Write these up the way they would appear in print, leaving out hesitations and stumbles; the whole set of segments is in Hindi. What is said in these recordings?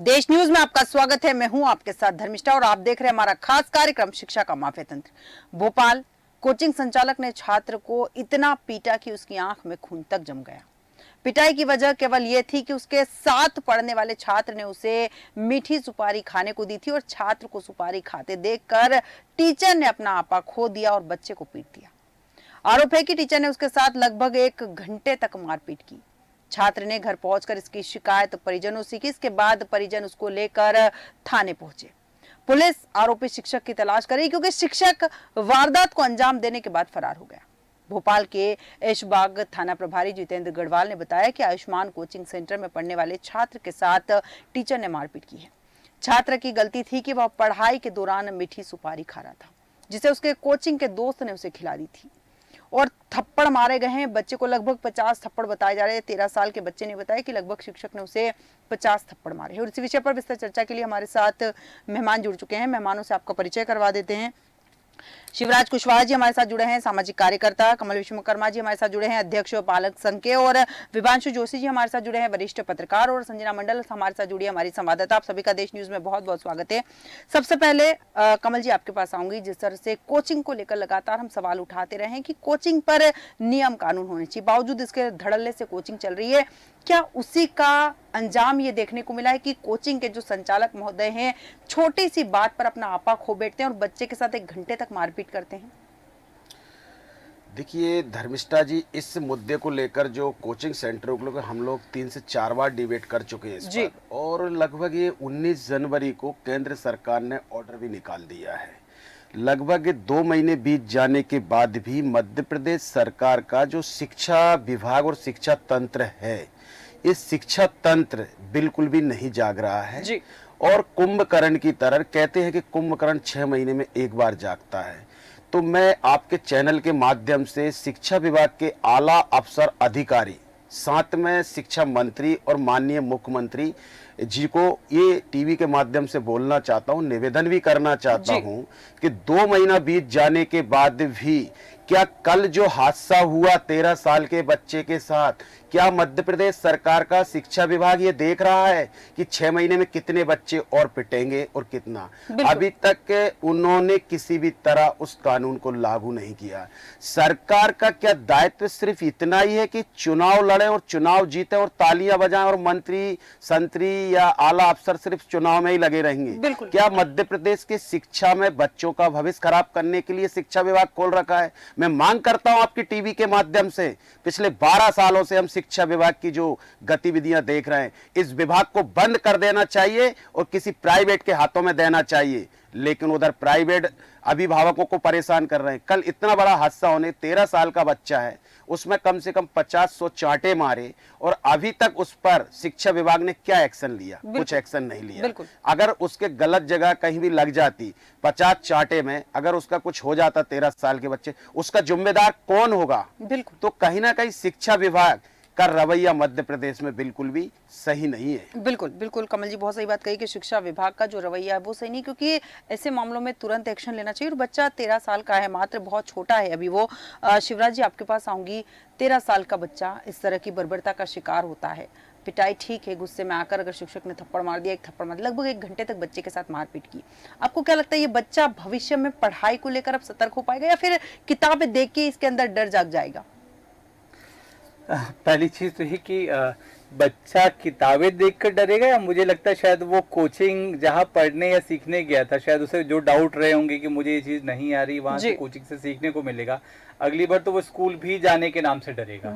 देश न्यूज में आपका स्वागत है। मैं हूं आपके साथ धर्मिष्ठा और आप देख रहे हैं हमारा खास कार्यक्रम शिक्षा का माफिया तंत्र। भोपाल कोचिंग संचालक ने छात्र को इतना पीटा कि उसकी आंख में खून तक जम गया। पिटाई की वजह केवल यह थी कि उसके साथ पढ़ने वाले छात्र ने उसे मीठी सुपारी खाने को दी थी और छात्र को सुपारी खाते देखकर टीचर ने अपना आपा खो दिया और बच्चे को पीट दिया। आरोप है कि टीचर ने उसके साथ लगभग 1 घंटे तक मारपीट की। छात्र ने घर पहुंचकर इसकी शिकायत परिजनों से की। इसके बाद परिजन उसको लेकर थाने पहुंचे। पुलिस आरोपी शिक्षक की तलाश कर रही क्योंकि शिक्षक वारदात को अंजाम देने के बाद फरार हो गया। भोपाल के ऐशबाग थाना प्रभारी जितेंद्र गढ़वाल ने बताया कि आयुष्मान कोचिंग सेंटर में पढ़ने वाले छात्र के साथ टीचर ने मारपीट की है। छात्र की गलती थी कि वह पढ़ाई के दौरान मीठी सुपारी खा रहा था, जिसे उसके कोचिंग के दोस्त ने उसे खिला दी थी और थप्पड़ मारे गए हैं। बच्चे को लगभग 50 थप्पड़ बताए जा रहे हैं। 13 साल के बच्चे ने बताया कि लगभग शिक्षक ने उसे 50 थप्पड़ मारे हैं। और इसी विषय पर विस्तार चर्चा के लिए हमारे साथ मेहमान जुड़ चुके हैं। मेहमानों से आपका परिचय करवा देते हैं। शिवराज कुशवाहा जी हमारे साथ जुड़े हैं, सामाजिक कार्यकर्ता। कमल विश्वकर्मा जी हमारे साथ जुड़े हैं, अध्यक्ष पालक संघ के। और विभांशु जोशी जी हमारे साथ जुड़े हैं, वरिष्ठ पत्रकार। और संजना मंडल हमारे साथ जुड़ी है, हमारी संवाददाता। आप सभी का देश न्यूज में बहुत बहुत स्वागत है। सबसे पहले कमल जी आपके पास आऊंगी। जिस तरह से कोचिंग को लेकर लगातार हम सवाल उठाते रहे हैं कि कोचिंग पर नियम कानून होने चाहिए, बावजूद इसके धड़ल्ले से कोचिंग चल रही है। क्या उसी का अंजाम ये देखने को मिला है कि कोचिंग के जो संचालक महोदय हैं छोटी सी बात पर अपना आपा खो बैठते हैं और बच्चे के साथ 1 घंटे तक मारपीट करते हैं? देखिए धर्मिष्ठा जी, इस मुद्दे को लेकर जो कोचिंग सेंटरों को लेकर हम लोग 3 से 4 बार डिबेट कर चुके हैं इस पर, और लगभग ये 19 जनवरी को केंद्र सरकार ने ऑर्डर भी निकाल दिया है। लगभग 2 महीने बीत जाने के बाद भी मध्य प्रदेश सरकार का जो शिक्षा विभाग और शिक्षा तंत्र है, इस शिक्षा तंत्र बिल्कुल भी नहीं जाग रहा है जी। और कुंभकर्ण की तरह कहते हैं कि कुंभकर्ण 6 महीने में एक बार जागता है। तो मैं आपके चैनल के माध्यम से शिक्षा विभाग के आला अफसर अधिकारी, साथ में शिक्षा मंत्री और माननीय मुख्यमंत्री जी को ये टीवी के माध्यम से बोलना चाहता हूँ, निवेदन भी करना चाहता हूँ कि 2 महीना बीत जाने के बाद भी क्या कल जो हादसा हुआ 13 साल के बच्चे के साथ, क्या मध्य प्रदेश सरकार का शिक्षा विभाग ये देख रहा है कि 6 महीने में कितने बच्चे और पिटेंगे और कितना? अभी तक उन्होंने किसी भी तरह उस कानून को लागू नहीं किया। सरकार का क्या दायित्व सिर्फ इतना ही है कि चुनाव लड़े और चुनाव जीते और तालियां बजाएं और मंत्री संतरी या आला अफसर सिर्फ चुनाव में ही लगे रहेंगे? क्या मध्य प्रदेश की शिक्षा में बच्चों का भविष्य खराब करने के लिए शिक्षा विभाग खोल रखा है? मैं मांग करता हूं आपकी टीवी के माध्यम से, पिछले 12 सालों से हम शिक्षा विभाग की जो गतिविधियां देख रहे हैं, इस विभाग को बंद कर देना चाहिए और किसी प्राइवेट के हाथों में देना चाहिए। लेकिन उधर प्राइवेट अभिभावकों को परेशान कर रहे हैं। कल इतना बड़ा हादसा होने, 13 साल का बच्चा है, उसमें कम से कम 50-100 चांटे मारे और अभी तक उस पर शिक्षा विभाग ने क्या एक्शन लिया? कुछ एक्शन नहीं लिया। अगर उसके गलत जगह कहीं भी लग जाती 50 चांटे में, अगर उसका कुछ हो जाता 13 साल के बच्चे, उसका जिम्मेदार कौन होगा? तो कहीं ना कहीं शिक्षा विभाग का रवैया मध्य प्रदेश में बिल्कुल भी सही नहीं है। बिल्कुल कमल जी बहुत सही बात कही कि शिक्षा विभाग का जो रवैया है वो सही नहीं, क्योंकि ऐसे मामलों में तुरंत एक्शन लेना चाहिए। और बच्चा 13 साल का है, मात्र बहुत छोटा है अभी वो। शिवराज जी आपके पास आऊंगी। 13 साल का बच्चा इस तरह की बर्बरता का शिकार होता है। पिटाई ठीक है, गुस्से में आकर अगर शिक्षक ने थप्पड़ मार दिया, 1 थप्पड़ मार, लगभग 1 घंटे तक बच्चे के साथ मारपीट की। आपको क्या लगता है ये बच्चा भविष्य में पढ़ाई को लेकर अब सतर्क हो पाएगा या फिर किताबें देख के इसके अंदर डर जाग जाएगा? पहली चीज तो ये कि बच्चा किताबें देखकर डरेगा, या मुझे लगता है शायद वो कोचिंग जहाँ पढ़ने या सीखने गया था, शायद उसे जो डाउट रहे होंगे कि मुझे ये चीज नहीं आ रही, वहां से कोचिंग से सीखने को मिलेगा, अगली बार तो वो स्कूल भी जाने के नाम से डरेगा।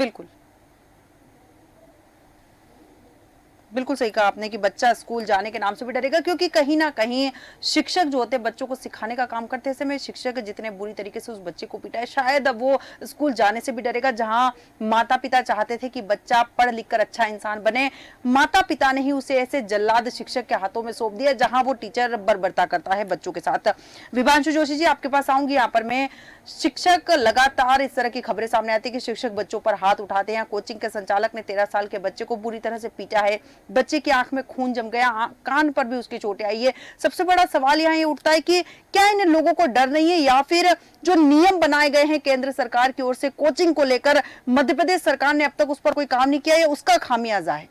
बिल्कुल सही कहा आपने कि बच्चा स्कूल जाने के नाम से भी डरेगा, क्योंकि कहीं ना कहीं शिक्षक जो होते हैं बच्चों को सिखाने का काम करते हैं। ऐसे में शिक्षक जितने बुरी तरीके से उस बच्चे को पिटा है, शायद अब वो स्कूल जाने से भी डरेगा। जहां माता पिता चाहते थे कि बच्चा पढ़ लिख कर अच्छा इंसान बने, माता पिता ने ही उसे ऐसे जल्लाद शिक्षक के हाथों में सौंप दिया जहां वो टीचर बर्बरता करता है बच्चों के साथ। विभांशु जोशी जी आपके पास आऊंगी। यहाँ पर मैं शिक्षक लगातार इस तरह की खबरें सामने आती है कि शिक्षक बच्चों पर हाथ उठाते हैं। कोचिंग के संचालक ने 13 साल के बच्चे को बुरी तरह से पीटा है, बच्चे की आंख में खून जम गया, कान पर भी उसकी चोटें आई है। सबसे बड़ा सवाल यहाँ ये उठता है कि क्या इन लोगों को डर नहीं है, या फिर जो नियम बनाए गए हैं केंद्र सरकार की ओर से कोचिंग को लेकर, मध्य प्रदेश सरकार ने अब तक उस पर कोई काम नहीं किया, या उसका खामियाजा है?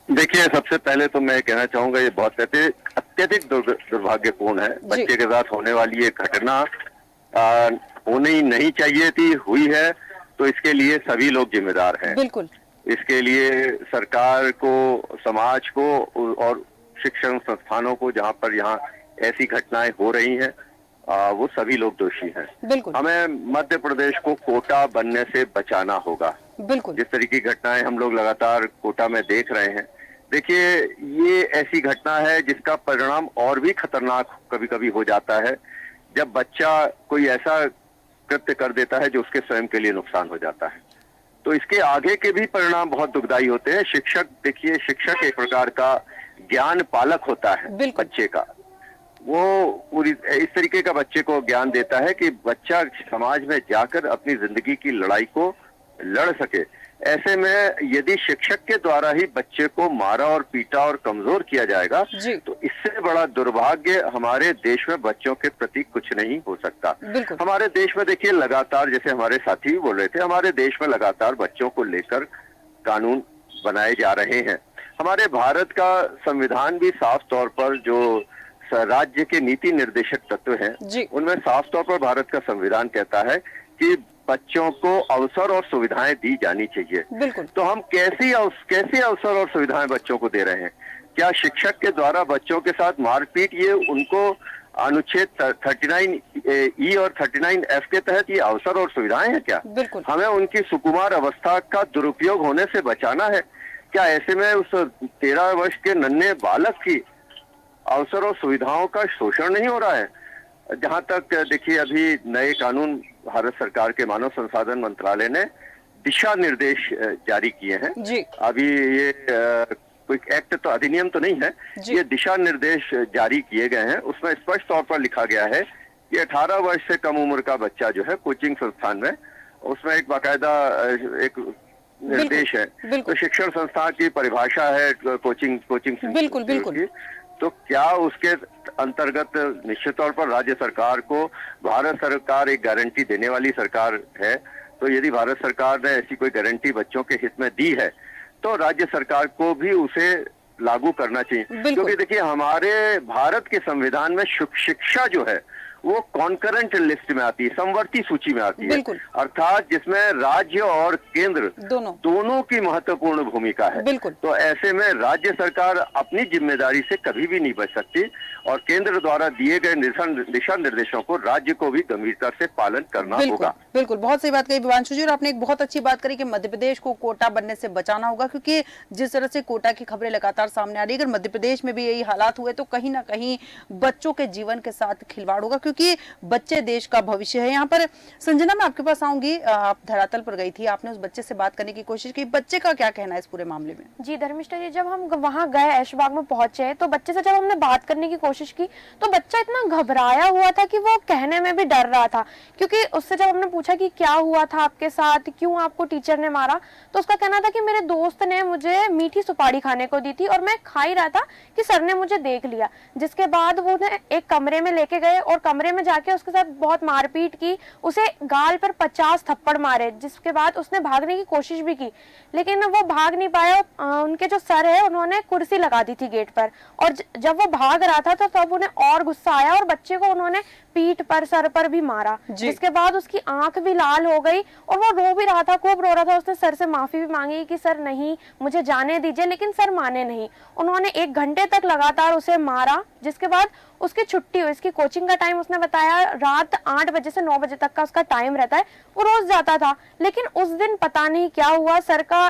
देखिए, सबसे पहले तो मैं कहना चाहूंगा ये बहुत अत्यधिक दुर्भाग्यपूर्ण है। बच्चे के साथ होने वाली ये घटना होनी नहीं चाहिए थी, हुई है, तो इसके लिए सभी लोग जिम्मेदार हैं। बिल्कुल। इसके लिए सरकार को, समाज को और शिक्षण संस्थानों को, जहां पर यहाँ ऐसी घटनाएं हो रही हैं, वो सभी लोग दोषी हैं। बिल्कुल। हमें मध्य प्रदेश को कोटा बनने से बचाना होगा। बिल्कुल। जिस तरीके की घटनाएं हम लोग लगातार कोटा में देख रहे हैं, देखिए ये ऐसी घटना है जिसका परिणाम और भी खतरनाक कभी कभी हो जाता है, जब बच्चा कोई ऐसा कृत्य कर देता है जो उसके स्वयं के लिए नुकसान हो जाता है। तो इसके आगे के भी परिणाम बहुत दुखदायी होते हैं। शिक्षक, देखिए शिक्षक एक प्रकार का ज्ञान पालक होता है बच्चे का। वो पूरी इस तरीके का बच्चे को ज्ञान देता है कि बच्चा समाज में जाकर अपनी जिंदगी की लड़ाई को लड़ सके। ऐसे में यदि शिक्षक के द्वारा ही बच्चे को मारा और पीटा और कमजोर किया जाएगा, तो इससे बड़ा दुर्भाग्य हमारे देश में बच्चों के प्रति कुछ नहीं हो सकता। हमारे देश में देखिए लगातार, जैसे हमारे साथी भी बोल रहे थे, हमारे देश में लगातार बच्चों को लेकर कानून बनाए जा रहे हैं। हमारे भारत का संविधान भी साफ तौर पर, जो राज्य के नीति निर्देशक तत्व हैं, उनमें साफ तौर पर भारत का संविधान कहता है कि बच्चों को अवसर और सुविधाएं दी जानी चाहिए। तो हम कैसे अवसर और सुविधाएं बच्चों को दे रहे हैं? क्या शिक्षक के द्वारा बच्चों के साथ मारपीट, ये उनको अनुच्छेद 39E और 39F के तहत ये अवसर और सुविधाएं हैं क्या? हमें उनकी सुकुमार अवस्था का दुरुपयोग होने से बचाना है। क्या ऐसे में उस 13 वर्ष के नन्हे बालक की अवसर और सुविधाओं का शोषण नहीं हो रहा है? जहां तक देखिए, अभी नए कानून भारत सरकार के मानव संसाधन मंत्रालय ने दिशा निर्देश जारी किए हैं। अभी ये कोई एक्ट तो, अधिनियम तो नहीं है, ये दिशा निर्देश जारी किए गए हैं। उसमें स्पष्ट तौर पर लिखा गया है कि 18 वर्ष से कम उम्र का बच्चा जो है कोचिंग संस्थान में, उसमें एक बाकायदा एक निर्देश है। तो शिक्षण संस्था की परिभाषा है कोचिंग की। तो क्या उसके अंतर्गत निश्चित तौर पर राज्य सरकार को, भारत सरकार एक गारंटी देने वाली सरकार है, तो यदि भारत सरकार ने ऐसी कोई गारंटी बच्चों के हित में दी है, तो राज्य सरकार को भी उसे लागू करना चाहिए। क्योंकि देखिए, हमारे भारत के संविधान में शिक्षा जो है वो कॉन्करेंट लिस्ट में आती है, समवर्ती सूची में आती है, अर्थात जिसमें राज्य और केंद्र दोनों की महत्वपूर्ण भूमिका है। तो ऐसे में राज्य सरकार अपनी जिम्मेदारी से कभी भी नहीं बच सकती, और केंद्र द्वारा दिए गए दिशा निर्देशों को राज्य को भी गंभीरता से पालन करना होगा। बिल्कुल, बहुत सही बात कही विवांशु जी, और आपने एक बहुत अच्छी बात करी कि मध्य प्रदेश को कोटा बनने से बचाना होगा, क्योंकि जिस तरह से कोटा की खबरें लगातार सामने आ रही है, अगर मध्य प्रदेश में भी यही हालात हुए तो कहीं ना कहीं बच्चों के जीवन के साथ खिलवाड़ होगा, क्योंकि बच्चे देश का भविष्य है। यहाँ पर संजना, मैं आपके पास आऊंगी। आप धरातल पर गई थी, आपने उस बच्चे से बात करने की कोशिश की, बच्चे का क्या कहना है इस पूरे मामले में? जी धर्मिष्ठा जी, जब हम वहाँ गए, ऐशबाग में पहुंचे, तो बच्चे से जब हमने बात करने की कोशिश की तो बच्चा इतना घबराया हुआ था कि वो कहने में भी डर रहा था। क्योंकि उससे जब हमने पूछा कि क्या हुआ था आपके साथ, क्यों आपको टीचर ने मारा, तो उसका कहना था कि मेरे दोस्त ने मुझे मीठी सुपारी खाने को दी थी और मैं खा ही रहा था कि सर ने मुझे देख लिया। जिसके बाद वो उन्हें एक कमरे में लेके गए और कमरे में जाके उसके साथ बहुत मारपीट की, उसे गाल पर 50 थप्पड़ मारे। जिसके बाद उसने भागने की कोशिश भी की, लेकिन वो भाग नहीं पाया। उनके जो सर है, उन्होंने कुर्सी लगा दी थी गेट पर, और जब वो भाग रहा था तो तब उन्हें और गुस्सा आया और बच्चे को उन्होंने पीठ पर, सर पर भी मारा। जिसके बाद उसकी आंख भी लाल हो गई और वो रो भी रहा था, खूब रो रहा था। उसने सर से माफी भी मांगी कि सर नहीं, मुझे जाने दीजिए, लेकिन सर माने नहीं। उन्होंने 1 घंटे तक लगातार उसे मारा। जिसके बाद उसकी छुट्टी हुई। इसकी कोचिंग का टाइम उसने बताया रात 8 बजे से 9 बजे तक का उसका टाइम रहता है, वो रोज जाता था। लेकिन उस दिन पता नहीं क्या हुआ, सर का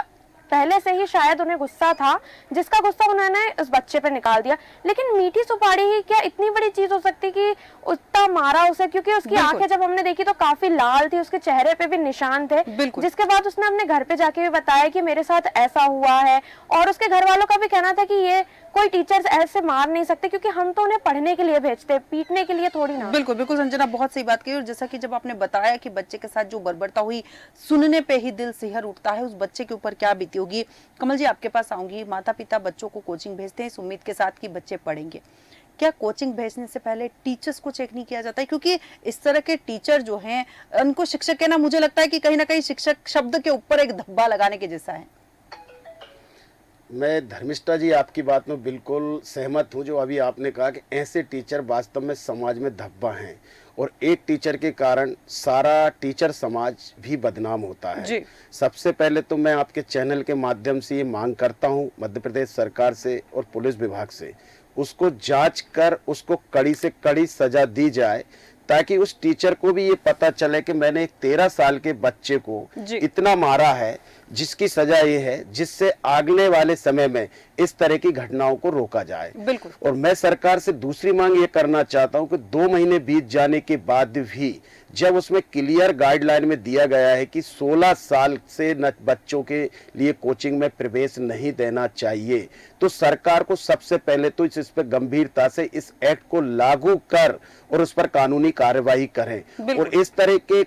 पहले से ही शायद उन्हें गुस्सा था, जिसका गुस्सा उन्होंने उस बच्चे पे निकाल दिया। लेकिन मीठी सुपारी ही क्या इतनी बड़ी चीज हो सकती कि उतना मारा उसे? क्योंकि उसकी आंखें जब हमने देखी तो काफी लाल थी, उसके चेहरे पे भी निशान थे। जिसके बाद उसने अपने घर पे जाके भी बताया कि मेरे साथ ऐसा हुआ है, और उसके घर वालों का भी कहना था कि ये कोई टीचर्स ऐसे मार नहीं सकते, क्योंकि हम तो उन्हें पढ़ने के लिए भेजते, पीटने के लिए थोड़ी ना। बिल्कुल बिल्कुल संजना, बहुत सही बात कही। और जैसा कि जब आपने बताया कि बच्चे के साथ जो बर्बरता हुई, सुनने पे ही दिल सिहर उठता है, उस बच्चे के ऊपर क्या बीती होगी। कमल जी, आपके पास आऊंगी। माता पिता बच्चों को कोचिंग भेजते हैं इस उम्मीद के साथ कि बच्चे पढ़ेंगे। क्या कोचिंग भेजने से पहले टीचर्स को चेक नहीं किया जाता है? क्योंकि इस तरह के टीचर जो हैं, उनको शिक्षक कहना मुझे लगता है कि कहीं ना कहीं शिक्षक शब्द के ऊपर एक धब्बा लगाने के जैसा है। मैं धर्मिष्ठा जी आपकी बात में बिल्कुल सहमत हूँ। जो अभी आपने कहा कि ऐसे टीचर वास्तव में समाज में धब्बा हैं और एक टीचर के कारण सारा टीचर समाज भी बदनाम होता है। जी। सबसे पहले तो मैं आपके चैनल के माध्यम से ये मांग करता हूँ मध्य प्रदेश सरकार से और पुलिस विभाग से, उसको जांच कर उसको कड़ी से कड़ी सजा दी जाए, ताकि उस टीचर को भी ये पता चले कि मैंने एक 13 साल के बच्चे को जी। इतना मारा है जिसकी सजा ये है, जिससे अगले वाले समय में इस तरह की घटनाओं को रोका जाए। बिल्कुल। और मैं सरकार से दूसरी मांग ये करना चाहता हूं कि 2 महीने बीत जाने के बाद भी जब उसमें क्लियर गाइडलाइन में दिया गया है कि 16 साल से बच्चों के लिए कोचिंग में प्रवेश नहीं देना चाहिए, तो सरकार को सबसे पहले तो इस पर गंभीरता से इस एक्ट को लागू कर और उस पर कानूनी कार्यवाही करें। और इस तरह के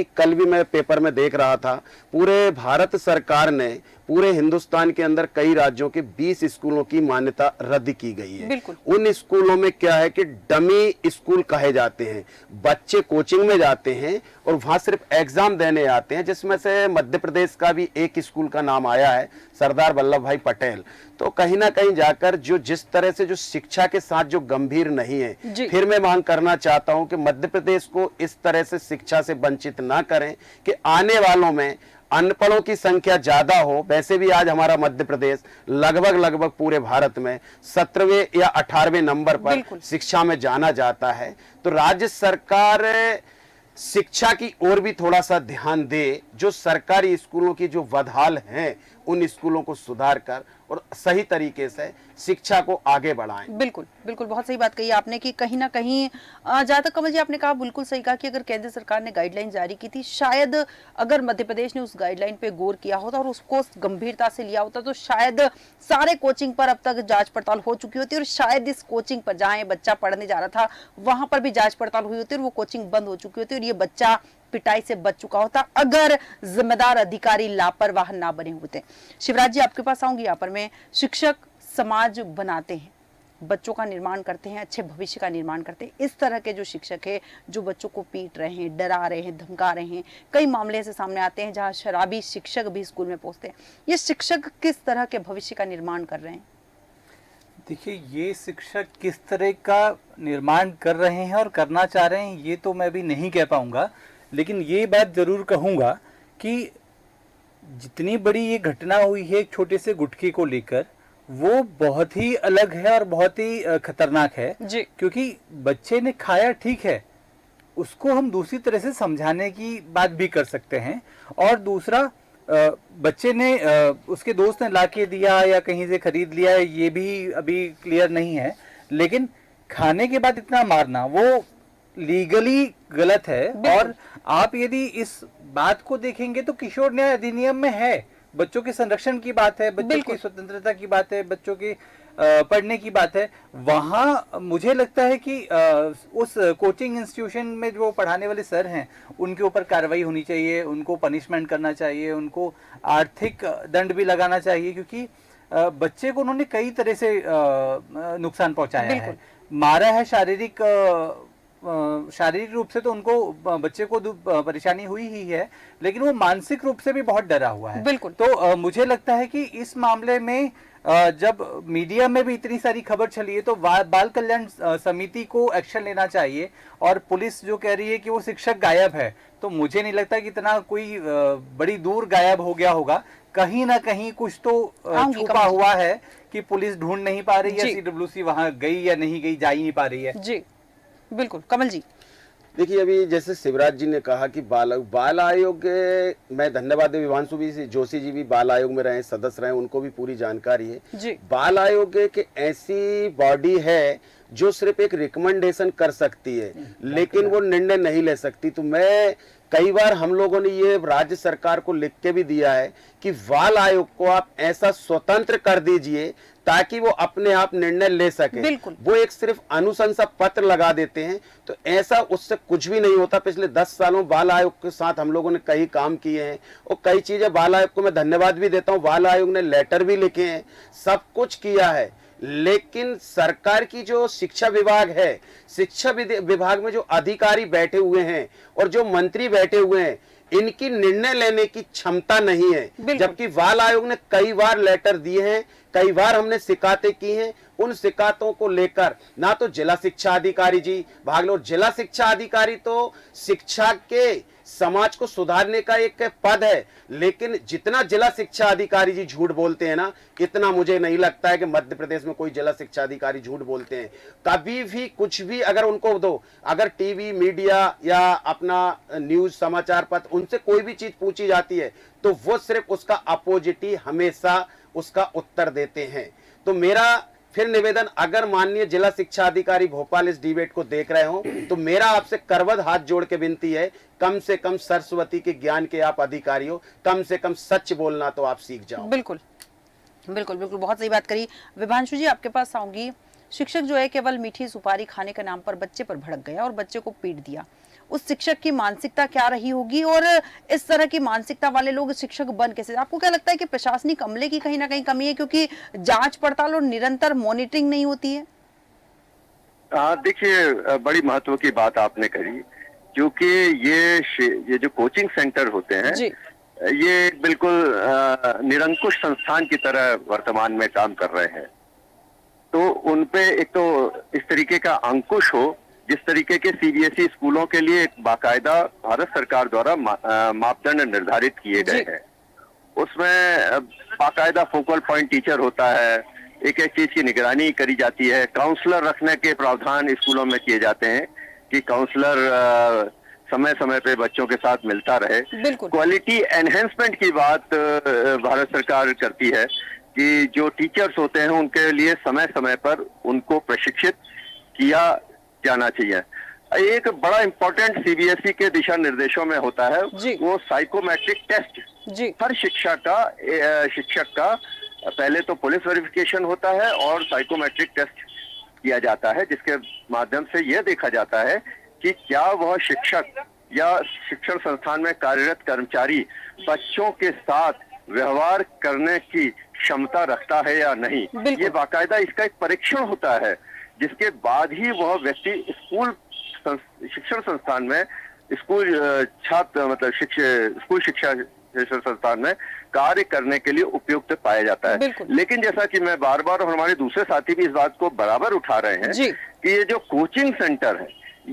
कल भी मैं पेपर में देख रहा था, पूरे भारत सरकार ने पूरे हिंदुस्तान के अंदर कई राज्यों के 20 स्कूलों की मान्यता रद्द की गई है। उन स्कूलों में क्या है कि डमी स्कूल कहे जाते हैं, बच्चे कोचिंग में जाते हैं और वहां सिर्फ एग्जाम देने आते हैं, जिसमें से मध्य प्रदेश का भी एक स्कूल का नाम आया है, सरदार वल्लभ भाई पटेल। तो कहीं ना कहीं जाकर जो जिस तरह से जो शिक्षा के साथ जो गंभीर नहीं है, फिर मैं मांग करना चाहता हूं कि मध्य प्रदेश को इस तरह से शिक्षा से वंचित ना करें कि आने वालों में अनपढ़ों की संख्या ज्यादा हो। वैसे भी आज हमारा मध्य प्रदेश लगभग पूरे भारत में 17वें या 18वें नंबर पर शिक्षा में जाना जाता है। तो राज्य सरकार शिक्षा की ओर भी थोड़ा सा ध्यान दे, जो सरकारी स्कूलों की जो बदहाल हैं उन स्कूलों को सुधार कर और सही तरीके से शिक्षा को आगे बढ़ाएं। बिल्कुल बिल्कुल, बहुत सही बात कही आपने कि कहीं ना कहीं जहाँ तक कमल जी आपने कहा बिल्कुल सही कहा कि अगर केंद्र सरकार ने गाइडलाइन जारी की थी, शायद अगर मध्य प्रदेश ने उस गाइडलाइन पे गौर किया होता और उसको गंभीरता से लिया होता, तो शायद सारे कोचिंग पर अब तक जांच पड़ताल हो चुकी होती और शायद इस कोचिंग पर जहाँ ये बच्चा पढ़ने जा रहा था वहां पर भी जांच पड़ताल हुई होती और वो कोचिंग बंद हो चुकी होती और ये बच्चा पिटाई से बच चुका होता अगर जिम्मेदार अधिकारी लापरवाह ना बने होते। शिवराज जी आपके पास आऊंगी। यहाँ पर मैं, शिक्षक समाज बनाते हैं, बच्चों का निर्माण करते हैं, अच्छे भविष्य का निर्माण करते हैं। इस तरह के जो शिक्षक है जो बच्चों को पीट रहे हैं, डरा रहे हैं, धमका रहे हैं, कई मामले ऐसे सामने आते हैं जहाँ शराबी शिक्षक भी स्कूल में पहुंचते हैं। ये शिक्षक किस तरह के भविष्य का निर्माण कर रहे हैं? देखिए, ये शिक्षक किस तरह का निर्माण कर रहे हैं और करना चाह रहे हैं ये तो मैं भी नहीं कह पाऊंगा, लेकिन ये बात जरूर कहूंगा कि जितनी बड़ी ये घटना हुई है एक छोटे से गुटखे को लेकर, वो बहुत ही अलग है और बहुत ही खतरनाक है जी। क्योंकि बच्चे ने खाया ठीक है, उसको हम दूसरी तरह से समझाने की बात भी कर सकते हैं। और दूसरा, बच्चे ने उसके दोस्त ने लाके दिया या कहीं से खरीद लिया ये भी अभी क्लियर नहीं है, लेकिन खाने के बाद इतना मारना वो लीगली गलत है। और आप यदि इस बात को देखेंगे तो किशोर न्याय अधिनियम में है, बच्चों के संरक्षण की बात है, बच्चों की स्वतंत्रता की बात है, बच्चों की पढ़ने की बात है। वहाँ मुझे लगता है कि उस कोचिंग इंस्टीट्यूशन में जो पढ़ाने वाले सर हैं उनके ऊपर कार्रवाई होनी चाहिए, उनको पनिशमेंट करना चाहिए, उनको आर्थिक दंड भी लगाना चाहिए, क्योंकि बच्चे को उन्होंने कई तरह से नुकसान पहुंचाया है। मारा है शारीरिक रूप से, तो उनको बच्चे को परेशानी हुई ही है, लेकिन वो मानसिक रूप से भी बहुत डरा हुआ है। बिल्कुल। तो मुझे लगता है कि इस मामले में जब मीडिया में भी इतनी सारी खबर चली है तो बाल कल्याण समिति को एक्शन लेना चाहिए। और पुलिस जो कह रही है कि वो शिक्षक गायब है, तो मुझे नहीं लगता कि इतना कोई बड़ी दूर गायब हो गया होगा। कहीं ना कहीं कुछ तो छुपा हुआ है कि पुलिस ढूंढ नहीं पा रही है, CWC वहां गई या नहीं गई, जा ही नहीं पा रही है। जी बिल्कुल। कमल जी देखिए, अभी जैसे शिवराज जी ने कहा कि बाल आयोग, मैं धन्यवाद विवांशु भी जोशी जी भी बाल आयोग में रहे, सदस्य रहे, उनको भी पूरी जानकारी है जी। बाल आयोग एक ऐसी बॉडी है जो सिर्फ एक रिकमेंडेशन कर सकती है, लेकिन वो निर्णय नहीं ले सकती। तो मैं कई बार हम लोगों ने ये राज्य सरकार को लिख के भी दिया है कि बाल आयोग को आप ऐसा स्वतंत्र कर दीजिए ताकि वो अपने आप निर्णय ले सके। वो एक सिर्फ अनुशंसा पत्र लगा देते हैं, तो ऐसा उससे कुछ भी नहीं होता। पिछले 10 सालों बाल आयोग के साथ हम लोगों ने कई काम किए हैं और कई चीजें, बाल आयोग को मैं धन्यवाद भी देता हूं, बाल आयोग ने लेटर भी लिखे हैं, सब कुछ किया है। लेकिन सरकार की जो शिक्षा विभाग है, शिक्षा विभाग में जो अधिकारी बैठे हुए हैं और जो मंत्री बैठे हुए हैं, इनकी निर्णय लेने की क्षमता नहीं है। जबकि बाल आयोग ने कई बार लेटर दिए हैं कई बार हमने शिकायतें की हैं, उन शिकायतों को लेकर ना तो जिला शिक्षा अधिकारी जी भाग लो, जिला शिक्षा अधिकारी तो शिक्षा के समाज को सुधारने का एक पद है, लेकिन जितना जिला शिक्षा अधिकारी जी झूठ बोलते हैं ना, इतना मुझे नहीं लगता है कि मध्य प्रदेश में कोई जिला शिक्षा अधिकारी झूठ बोलते हैं। कभी भी कुछ भी अगर उनको दो, अगर टीवी मीडिया या अपना न्यूज समाचार पत्र उनसे कोई भी चीज पूछी जाती है तो वो सिर्फ उसका अपोजिट ही हमेशा उसका उत्तर देते हैं। तो मेरा फिर निवेदन, अगर माननीय जिला शिक्षा अधिकारी भोपाल इस डिबेट को देख रहे हो तो मेरा आपसे करवद हाथ जोड़ के विनती है, कम से कम सरस्वती के ज्ञान के आप अधिकारी हो, कम से कम सच बोलना तो आप सीख जाओ। बिल्कुल बिल्कुल बिल्कुल, बहुत सही बात करी। विभांशु जी आपके पास आऊंगी। शिक्षक जो है केवल मीठी सुपारी खाने के नाम पर बच्चे पर भड़क गया और बच्चे को पीट दिया। उस शिक्षक की मानसिकता क्या रही होगी और इस तरह की मानसिकता वाले लोग शिक्षक बन कैसे? आपको क्या लगता है कि प्रशासनिक अमले की कहीं ना कहीं कमी है, क्योंकि जांच पड़ताल और निरंतर मॉनिटरिंग नहीं होती है? देखिए, बड़ी महत्व की बात आपने करी, क्योंकि ये जो कोचिंग सेंटर होते हैं जी। ये बिल्कुल निरंकुश संस्थान की तरह वर्तमान में काम कर रहे हैं। तो उनपे एक तो इस तरीके का अंकुश हो, जिस तरीके के सीबीएसई स्कूलों के लिए एक बाकायदा भारत सरकार द्वारा मापदंड निर्धारित किए गए हैं। उसमें बाकायदा फोकल पॉइंट टीचर होता है, एक एक चीज की निगरानी करी जाती है, काउंसलर रखने के प्रावधान स्कूलों में किए जाते हैं कि काउंसलर समय समय पे बच्चों के साथ मिलता रहे। क्वालिटी एनहेंसमेंट की बात भारत सरकार करती है कि जो टीचर्स होते हैं उनके लिए समय समय पर उनको प्रशिक्षित किया जाना चाहिए। एक बड़ा इंपॉर्टेंट सीबीएसई के दिशा निर्देशों में होता है वो साइकोमेट्रिक टेस्ट। हर शिक्षक का पहले तो पुलिस वेरिफिकेशन होता है और साइकोमेट्रिक टेस्ट किया जाता है, जिसके माध्यम से यह देखा जाता है कि क्या वह शिक्षक या शिक्षण संस्थान में कार्यरत कर्मचारी बच्चों के साथ व्यवहार करने की क्षमता रखता है या नहीं। ये बाकायदा इसका एक परीक्षण होता है, जिसके बाद ही वह व्यक्ति स्कूल शिक्षण संस्थान में स्कूल शिक्षा संस्थान में कार्य करने के लिए उपयुक्त पाया जाता है। लेकिन जैसा कि मैं बार बार और हमारे दूसरे साथी भी इस बात को बराबर उठा रहे हैं कि ये जो कोचिंग सेंटर है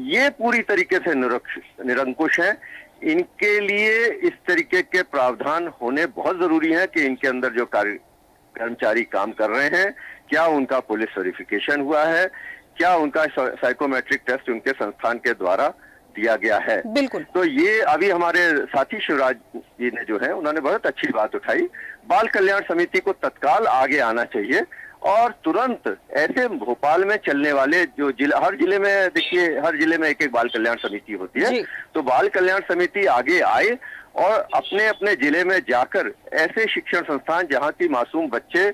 ये पूरी तरीके से निरंकुश है। इनके लिए इस तरीके के प्रावधान होने बहुत जरूरी है कि इनके अंदर जो कर्मचारी काम कर रहे हैं, क्या उनका पुलिस वेरिफिकेशन हुआ है, क्या उनका साइकोमेट्रिक टेस्ट उनके संस्थान के द्वारा दिया गया है। तो ये अभी हमारे साथी शिवराज जी ने जो है उन्होंने बहुत अच्छी बात उठाई। बाल कल्याण समिति को तत्काल आगे आना चाहिए और तुरंत ऐसे भोपाल में चलने वाले जो हर जिले में देखिए, हर जिले में एक एक बाल कल्याण समिति होती है, तो बाल कल्याण समिति आगे आए और अपने अपने जिले में जाकर ऐसे शिक्षण संस्थान जहाँ की मासूम बच्चे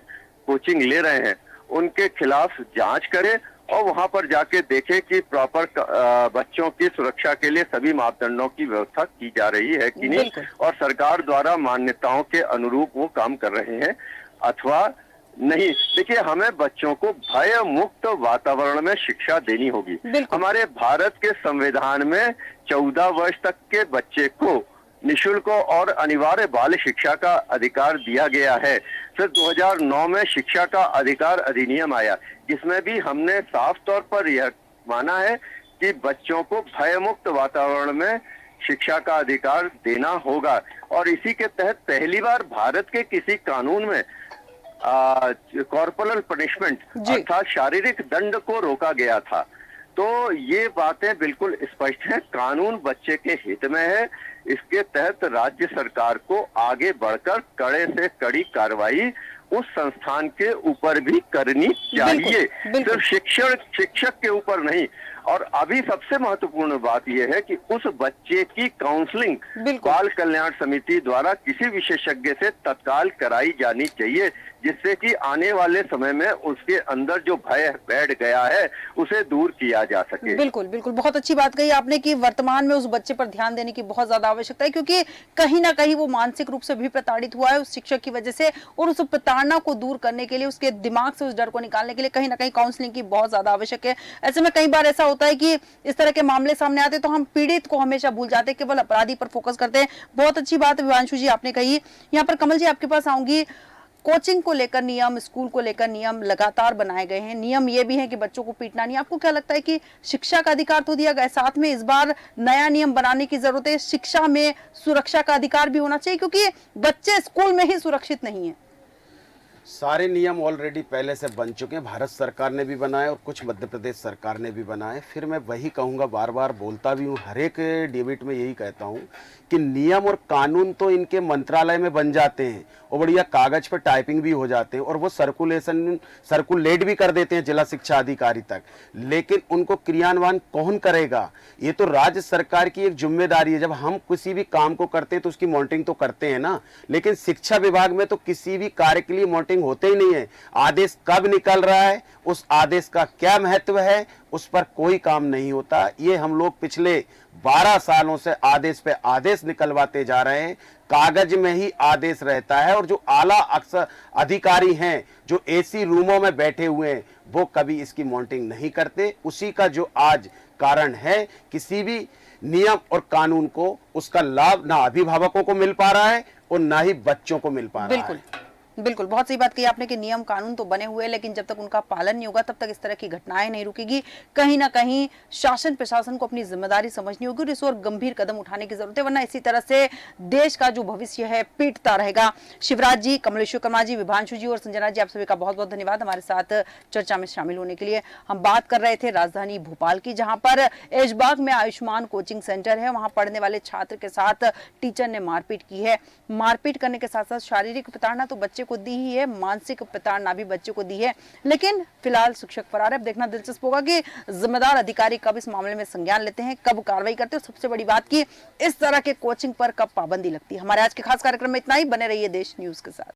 कोचिंग ले रहे हैं उनके खिलाफ जांच करे और वहां पर जाके देखे कि प्रॉपर बच्चों की सुरक्षा के लिए सभी मापदंडों की व्यवस्था की जा रही है कि नहीं और सरकार द्वारा मान्यताओं के अनुरूप वो काम कर रहे हैं अथवा नहीं। देखिए, हमें बच्चों को भय मुक्त वातावरण में शिक्षा देनी होगी। हमारे भारत के संविधान में 14 वर्ष तक के बच्चे को निःशुल्क और अनिवार्य बाल शिक्षा का अधिकार दिया गया है। फिर 2009 में शिक्षा का अधिकार अधिनियम आया, जिसमें भी हमने साफ तौर पर यह माना है कि बच्चों को भयमुक्त वातावरण में शिक्षा का अधिकार देना होगा। और इसी के तहत पहली बार भारत के किसी कानून में कॉर्पोरल पनिशमेंट अर्थात शारीरिक दंड को रोका गया था। तो ये बातें बिल्कुल स्पष्ट हैं, कानून बच्चे के हित में है। इसके तहत राज्य सरकार को आगे बढ़कर कड़े से कड़ी कार्रवाई उस संस्थान के ऊपर भी करनी चाहिए, सिर्फ शिक्षक के ऊपर नहीं। और अभी सबसे महत्वपूर्ण बात यह है कि उस बच्चे की काउंसलिंग बाल कल्याण समिति द्वारा किसी विशेषज्ञ से तत्काल कराई जानी चाहिए, जिससे कि आने वाले समय में उसके अंदर जो भय बैठ गया है उसे दूर किया जा सके। बिल्कुल बिल्कुल, बहुत अच्छी बात कही आपने कि वर्तमान में उस बच्चे पर ध्यान देने की बहुत ज्यादा आवश्यकता है, क्योंकि कहीं ना कहीं वो मानसिक रूप से भी प्रताड़ित हुआ है उस शिक्षक की वजह से, और उस प्रताड़ना को दूर करने के लिए, उसके दिमाग से उस डर को निकालने के लिए कहीं ना कहीं काउंसलिंग की बहुत ज्यादा आवश्यक है। ऐसे में कई बार ऐसा होता है कि इस तरह के मामले सामने आते तो हम पीड़ित को हमेशा भूल जाते हैं, केवल अपराधी पर फोकस करते हैं। बहुत अच्छी बात विभांशु जी आपने कही। यहाँ पर कमल जी आपके पास आऊंगी। कोचिंग को लेकर नियम, स्कूल को लेकर नियम लगातार बनाए गए हैं। नियम ये भी है कि बच्चों को पीटना नहीं। आपको क्या लगता है कि शिक्षा का अधिकार तो दिया गया, साथ में इस बार नया नियम बनाने की जरूरत है, शिक्षा में सुरक्षा का अधिकार भी होना चाहिए, क्योंकि बच्चे स्कूल में ही सुरक्षित नहीं है। सारे नियम ऑलरेडी पहले से बन चुके हैं, भारत सरकार ने भी बनाए और कुछ मध्य प्रदेश सरकार ने भी बनाए। फिर मैं वही कहूँगा, बार बार बोलता भी हूँ, हर एक डिबेट में यही कहता हूँ कि नियम और कानून तो इनके मंत्रालय में बन जाते हैं और बढ़िया कागज पर टाइपिंग भी हो जाते हैं और वो सर्कुलेट भी कर देते हैं जिला शिक्षा अधिकारी तक, लेकिन उनको क्रियान्वयन कौन करेगा? ये तो राज्य सरकार की एक जिम्मेदारी है। जब हम किसी भी काम को करते हैं तो उसकी मॉनिटरिंग तो करते हैं ना, लेकिन शिक्षा विभाग में तो किसी भी कार्य के लिए मॉनिटरिंग होते ही नहीं है। आदेश कब निकल रहा है, उस आदेश का क्या महत्व है, उस पर कोई काम नहीं होता। ये हम लोग पिछले 12 सालों से आदेश पे आदेश निकलवाते जा रहे हैं, कागज में ही आदेश रहता है और जो आला अक्सर अधिकारी हैं जो एसी रूमों में बैठे हुए हैं वो कभी इसकी मॉनिटरिंग नहीं करते। उसी का जो आज कारण है, किसी भी नियम और कानून को उसका लाभ ना अभिभावकों को मिल पा रहा है और ना ही बच्चों को मिल पा रहा है। बिल्कुल, बहुत सही बात कही आपने कि नियम कानून तो बने हुए हैं, लेकिन जब तक उनका पालन नहीं होगा तब तक इस तरह की घटनाएं नहीं रुकेगी। कहीं ना कहीं शासन प्रशासन को अपनी जिम्मेदारी समझनी होगी और इस ओर गंभीर कदम उठाने की जरूरत है, वरना इसी तरह से देश का जो भविष्य है पीटता रहेगा। शिवराज जी, कमलेश्वर कर्मा जी, विभांशु जी और संजना जी, आप सभी का बहुत बहुत धन्यवाद हमारे साथ चर्चा में शामिल होने के लिए। हम बात कर रहे थे राजधानी भोपाल की, जहां पर ऐशबाग में आयुष्मान कोचिंग सेंटर है, वहां पढ़ने वाले छात्र के साथ टीचर ने मारपीट की है। मारपीट करने के साथ साथ शारीरिक प्रताड़ना तो बच्चे को दी ही है, मानसिक प्रताड़ना भी बच्चे को दी है, लेकिन फिलहाल शिक्षक फरार है। अब देखना दिलचस्प होगा कि जिम्मेदार अधिकारी कब इस मामले में संज्ञान लेते हैं, कब कार्रवाई करते हैं और सबसे बड़ी बात की इस तरह के कोचिंग पर कब पाबंदी लगती है। हमारे आज के खास कार्यक्रम में इतना ही। बने रहिए देश न्यूज के साथ।